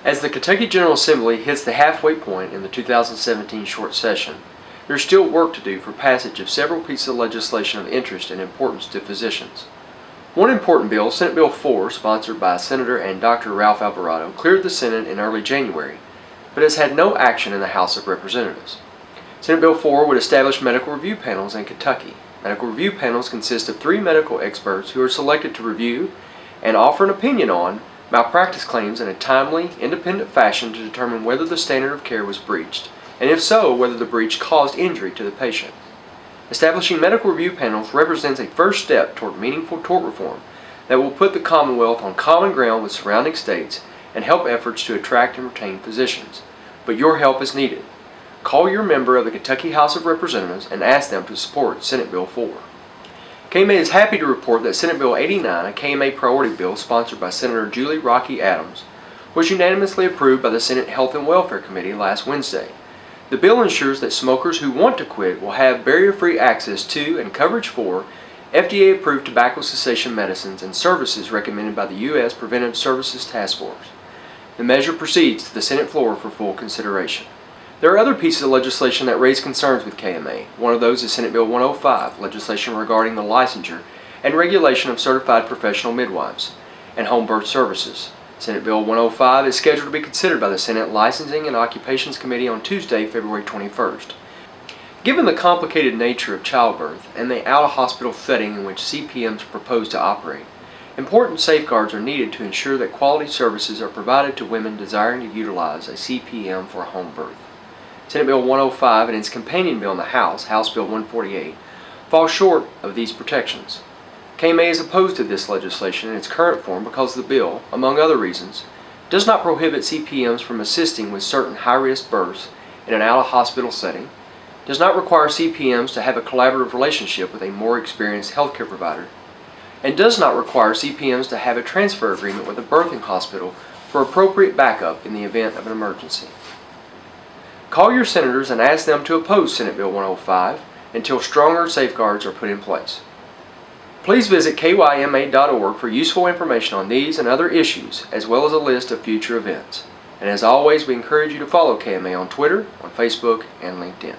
As the Kentucky General Assembly hits the halfway point in the 2017 short session, there is still work to do for passage of several pieces of legislation of interest and importance to physicians. One important bill, Senate Bill 4, sponsored by Senator and Dr. Ralph Alvarado, cleared the Senate in early January, but has had no action in the House of Representatives. Senate Bill 4 would establish medical review panels in Kentucky. Medical review panels consist of 3 medical experts who are selected to review and offer an opinion on malpractice claims in a timely, independent fashion to determine whether the standard of care was breached, and if so, whether the breach caused injury to the patient. Establishing medical review panels represents a first step toward meaningful tort reform that will put the Commonwealth on common ground with surrounding states and help efforts to attract and retain physicians. But your help is needed. Call your member of the Kentucky House of Representatives and ask them to support Senate Bill 4. KMA is happy to report that Senate Bill 89, a KMA priority bill sponsored by Senator Julie Rocky Adams, was unanimously approved by the Senate Health and Welfare Committee last Wednesday. The bill ensures that smokers who want to quit will have barrier-free access to and coverage for FDA-approved tobacco cessation medicines and services recommended by the U.S. Preventive Services Task Force. The measure proceeds to the Senate floor for full consideration. There are other pieces of legislation that raise concerns with KMA. One of those is Senate Bill 105, legislation regarding the licensure and regulation of certified professional midwives and home birth services. Senate Bill 105 is scheduled to be considered by the Senate Licensing and Occupations Committee on Tuesday, February 21st. Given the complicated nature of childbirth and the out-of-hospital setting in which CPMs propose to operate, important safeguards are needed to ensure that quality services are provided to women desiring to utilize a CPM for a home birth. Senate Bill 105 and its companion bill in the House, House Bill 148, fall short of these protections. KMA is opposed to this legislation in its current form because the bill, among other reasons, does not prohibit CPMs from assisting with certain high-risk births in an out-of-hospital setting, does not require CPMs to have a collaborative relationship with a more experienced healthcare provider, and does not require CPMs to have a transfer agreement with a birthing hospital for appropriate backup in the event of an emergency. Call your senators and ask them to oppose Senate Bill 105 until stronger safeguards are put in place. Please visit kyma.org for useful information on these and other issues, as well as a list of future events. And as always, we encourage you to follow KMA on Twitter, on Facebook, and LinkedIn.